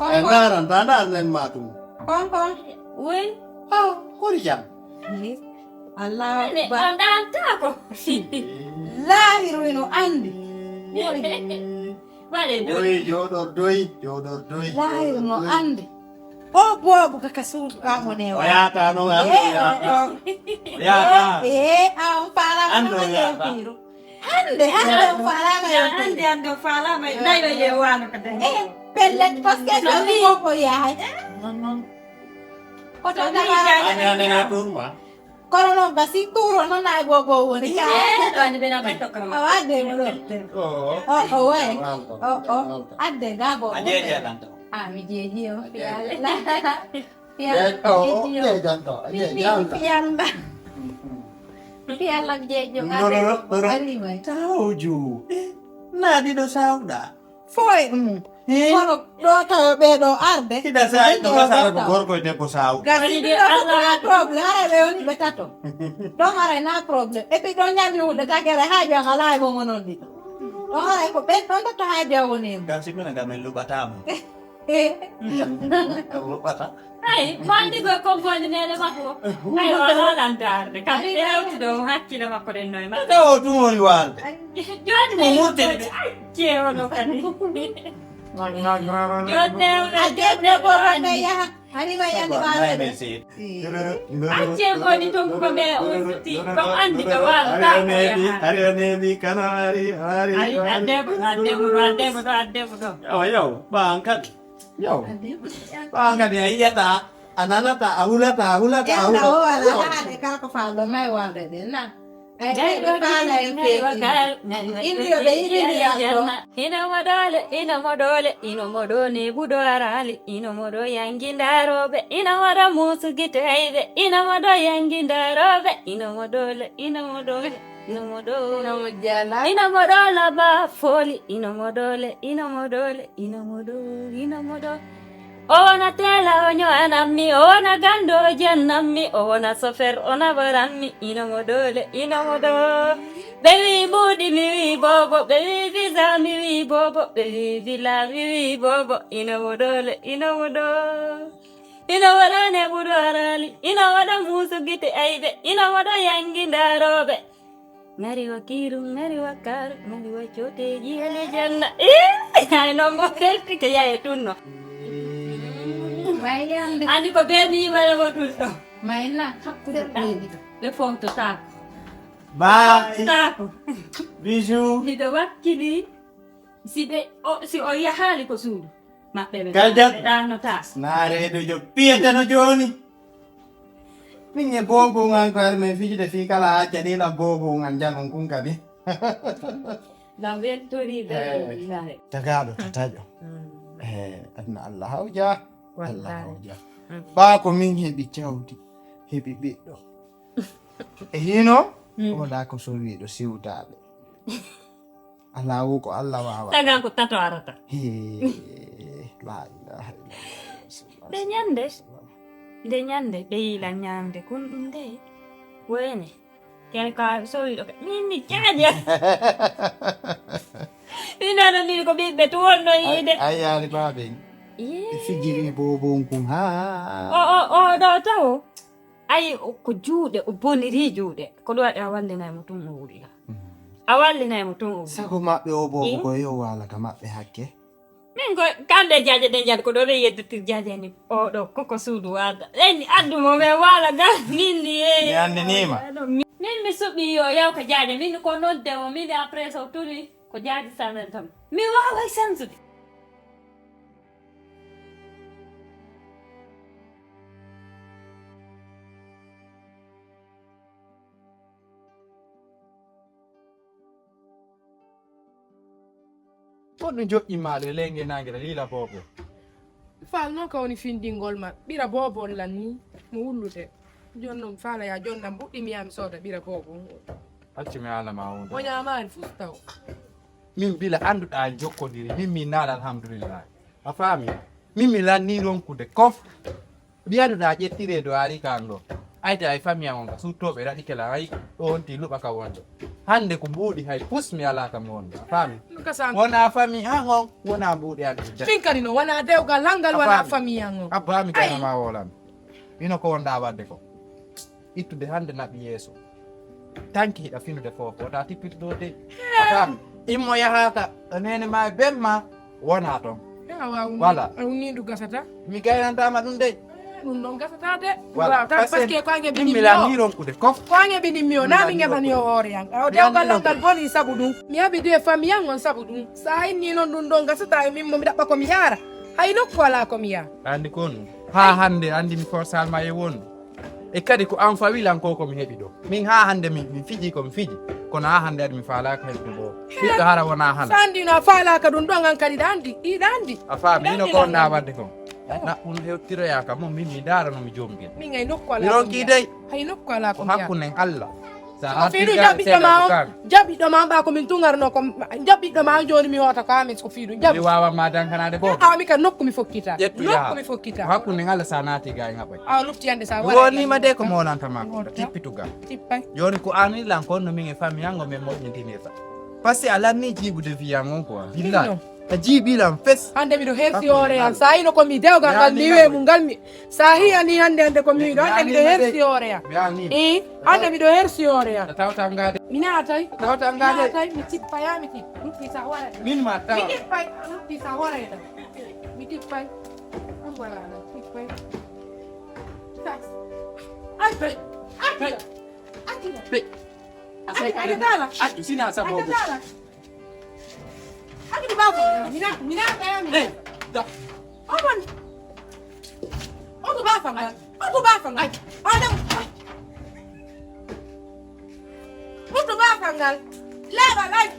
Ngaran tanda len matu. Kong. Wen. Oh, kuri jam. Allah Ne ba. anda tako. Lahiru ino andi. Vale, Doi, jodor doi. Lahiru no andi. Bobo kakasu kamu newa. Oyata no ya. Ang pala Ando mo ya, yung piro. Ande ang pala mo yung piro. ando fala mai dai ba ye wano kada. Pelet paske sabi mo po yahay. Koto na Ane ngatur ma. Korono basi turo no na bobo woni ka. To ande bena ba to kama. Awade mo lo. Oh, we. Ade gabo. Tanto. Mi jeji o. Pialang jejo. Tahu ju. Nah di dosa udah. Foi. Koro do ta be do arde. Tidak saya itu masalah gor ko te posau. Gari di Allah problem ara le oni betato. Do ara na problem. E pi do nyami u daga kere ha ja ngala mo monon di. Do ara ko be do ta ha ja woni. Kasi ko nagamelu batamu. Ai, mandi go konfonde nele mako. Ai wala landar. Kadi eu do hakki na mako den noy ma. Tahu tu mo riwal. Jodi mo mute. Ai, ke wono kadi. Jodi na Ade bo ande ya. Ani ma ya ni ba. Acce ko ni to ko be uti. Ko andi do wala. Hari di kana hari. Ai, ade bo. Oh yo, bangkat. Yo. Bangkat ya iya ta. Anana ta ahula. Ya tahu ala ade ka ko fa lo mai wa de na. Ai do ka la Ini ino modone budorali, ino modo yangindarobe, ino modo musugitaibe, ino modo yangindarobe, ino modo la foli, ino modo. Ona tela onyo anammi, ona gando jannammi, ona sofer, ona barammi, ino modo. Baby booty mi wi bobo, baby visa mi wi bobo, baby villa mi wi bobo, ino modo. Ino wada ne budu arali, ino wada musu gite aibe, ino wada yangindarobe. Ngari wakiru, ngari wakaru, ngari wachote jihale janna. Ay no mo kelti ke ya etuno. Ani ko bebi wala mo tuto. Maina, Le fonto ta. Bye. Ta. Bishu. Hido wakili. Si o ya hali ko suru. Ma bebe. Kajat. Dano ta. Nare do jo pieta no joni. Pinye bobo ngan ko me fiji de fika la jadi la bobo ngan janong kung kadi. La ventori de. Tagado tatajo. Adna Allah hauja. Allah hauja. Ba ko min hebi chawdi. Hebi biddo. Hino wala ko so wi do siwtabe. Allah ko Allah wawa. Taga ko tato arata. La ilaha illallah. De nyande be ila nyande kunde. Wene. Kaya ka so wi do. Mini chaja. Ina ni ko bi betuon no ide. Ayali babe. Fijiri bobo kung Oh, do tawo. Ai ko juude o boniri juude ko do walle nay mutum o wuri awalle nay mutum o sago mabbe o bobo ko yo wala ka mabbe hakke me min ko kande jaje ɗen jad ko ɗo re yeddutir jaje ni oɗo koko suudu wada eni addumo ɓe wala ga minni mi andinima min mi suɓi yo yaw ko jaje min ko noddemo min après so turi ko jaji samen tam mi waway sansude Foɗɗo joƴƴimaɗo leyge nangere lila bobo. Fal noon ka woni findingol ma ɓira bobol lan ni mo wullude jon noon faala ya jonnam mbuɗɗimiyami sooda ɓira bobo Acci mi ala ma wonde. o ñamani fof taw Min bila anduɗa jokkodiri min naɗa alhamdulillah. A faami min mi lanni ronkude kof. Mbiyaduɗa ƴettire do ari kango. Ayde ay famille on ka suttoɓe raɗi kela ay ɗo wonti luɓa ka wonde. Hande ko mbuuɗi hay pus mi ala kam wonde. A faami kasam wona famille an on wona mbuuɗi an. min kadi no wona dewgal langal wona famille an o Abba mi kanama wolan. Mino ko wonda wadde ko. Ittude hande naɓi yeeso. Tanki hiɗa finude fofo wota tippituɗo de. A faami immo yahata nene ma e bemma wona toon. Voilà. ni ɗum gasata Mi gaynantama ɗum de. ɗum ɗon gasata de Voilà. par ce que ko ange min ɓinimmi mi o lanni ronkude kof. ko ange ɓinimmi o na mi geɓani o hoore yan o dewgal langal boni saabu ɗum mi haɓidi e famille an on saabu ɗum sa inni noon ɗum ɗon gasata e min momi ɗaɓɓa komi yaara hay nokku ala komi yaha Andi ko ɗum. Ha hande andi mi forsalma e wondu. E kadi ko an fawilan ko komi heɓi ɗo. Min ha hande mi fiji komi fiji. Kono ha hande adi mi falaka heɓde ɗo. Ɓiɗɗo hara wona hana. sa andino a faalaka ɗum ɗon an kadi ɗa andi ɗiɗa andi A faami ino ko wonna wadde ko. Naɓɓum hewtiroyaka mum min mi daranomi jomguel. min ay nokku ala Mi ronki dey hay nokku ala ko komi yaha hakkude Allah. Sa ko fiiɗum jaɓɓiɗɗo ma o jaɓɓiɗɗo ma ɓa komin tugarno ko jaɓɓiɗɗo ma joni mi hoota ko amin ko fiiɗum Mi jaɓi wawama dankanade bo. awmi kadi nokku mi fokkita Ƴettu nokku yaha. mi fokkita Hakkude Allah sa naati ga e ngaɓay. a lufti hande sa Wonima de ko monantama ko Wonta. tippitugal. tippay Joni ko an ilan konno min e famille yango min moƴƴintinirta. Par ce que a lanni jiibude wiyan on quoi. Billahi. A jiiɓilan fes. hande miɗo hersi hoore yan sa hino komi dewgal ngal mi wiwe mum ngal mi sa hiyani hande ko mi wiɗo hande miɗo hersi hoore yan Mi anni. i hande miɗo hersi hoore yan Tawta ngade. mi natay Tawta mi ngade. natay mi tippaya mi tippa lufti sa hoore Min ma mi tawa. tippay lufti sa hoore ɗam mi tippay on walano tippay ay pe ay pe Pe. ay dala Accu sina sa ay bobo. dala ay bako mi nataya mi Da. Oman. Otu bafangal. Otu bafangal. Adam. Otu bafangal. Leva life.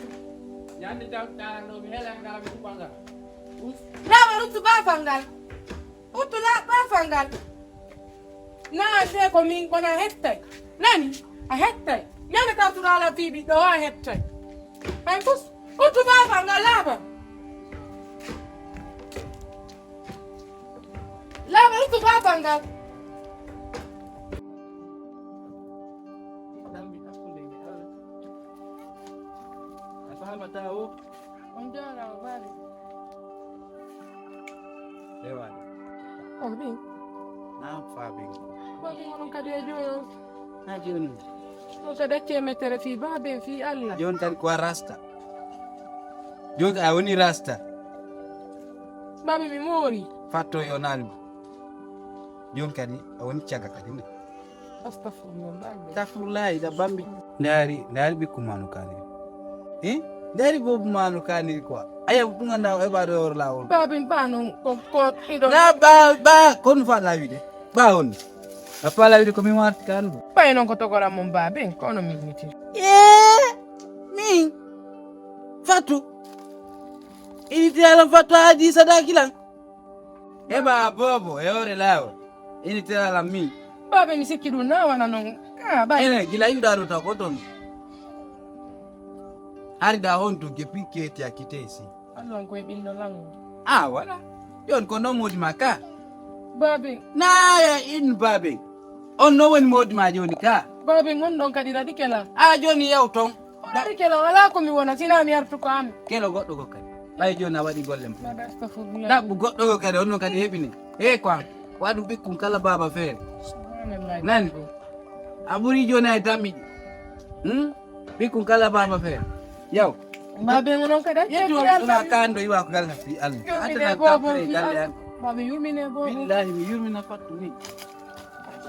Yandi tawta no mi hela ngala mi kupanga. Leva otu bafangal. Otu la bafangal. Na ate ko min kona hette. Nani? A hette. Yana ta turala bibi do a hette. Ay kus. Otu bafangal lava. Lava otu bafangal. Asal tahu. Onjara bali. Dewa. Oh, bin. Na fabing. Babi ngonon kadi e joyo. Na joni. No so dacce mettere fi babe fi Allah. Jon tan ko rasta. Joga a woni rasta. Babi mi mori. Fatto yo nalmi. Jon kadi a woni caga kadi ne. Astaghfirullah. Babi. Takfurlahi da bambi. Ndari bikku manu kani. Ndari bobu manu kani quoi. Aya bunga ndaw e baado yor lawol. Babi bano ko ido. Na ba kon fa la wide. Ba on. Apa la wide ko mi wat kan. Pay non ko togora mon babi kono mi niti. Min. Fatu. Ini ala fatu aji sadaki lang. Eba bobo e ore lawo. Ini ala min. Babi mi sikidu na wana non. Ah babi. Ene gila yuda ro ta koton. Hari da hontu gepi keti ya kitesi. Allah ko e billo lango. Ah wala. Yon kono modi maka. Babi. Na ya in babe. On no wen modi ma joni ka. Babi ngon don kadi radikela. Ah joni yaw ton. Radikela wala ko mi wona sina mi artu ko am. Kelo goddo ko kadi. Bay joni a wadi gollem. Babi astaghfirullah. Dabbu goddo ko kadi onno kadi hebini. Kwa wadu bikkum kala baba fere. Subhanallah. Nani? Aburi joni ay tammi. Bikkum kala baba fere. Yaw. babe ngono kada Ina kando iwa ko galna fi Allah. Atana tapre galle. babe yumine bo Billahi mi yurmina fattu ni.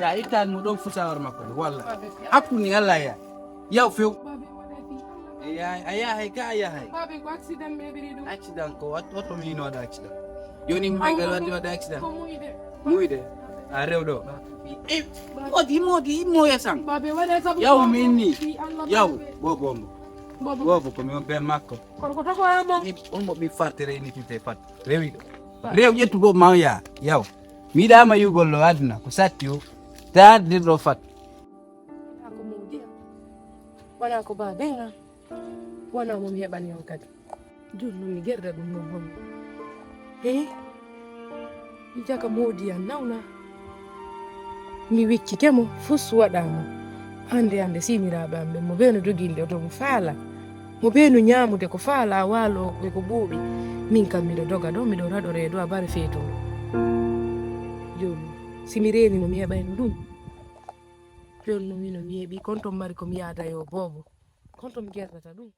Ya itan mu don fusawar makko walla. Akuni Allah ya. Yaw few. babe wadati Aya hay ka aya hay. babe ko accident me biri do Accident ko wato mi no da accident. Yoni mi gal wadi accident. ko muyde Muide. A rewdo. Modi moya sang. babe wada sabu Yaw minni. Allah Yaw bobo. bobo Bobo ko mi be makko. ko to ko amo On mo mi fartere ni tite fat. Rewi. Rew yetu go mawya. Yaw. Mi da ma yugol lo aduna ko satio. Ta dirdo fat. ako mudi wana ko babe nga wana mo mi hebani on kadi jullu mi gerda dum no bon mi jaka modi an nawna mi wiccitemo fus waɗama hande simiraɓe amɓe mo ɓeeno doginde to mo faala mo ɓeeno ñamude ko faala waalo ɓe ko ɓuuɓi min kam miɗo doga ɗo miɗo raɗo reedo a bare feetono joni simi renino mi heɓayno ɗum joni no wino mi heeɓi kon ton mari komi yaada yo boobo kon to mi gerdata ɗum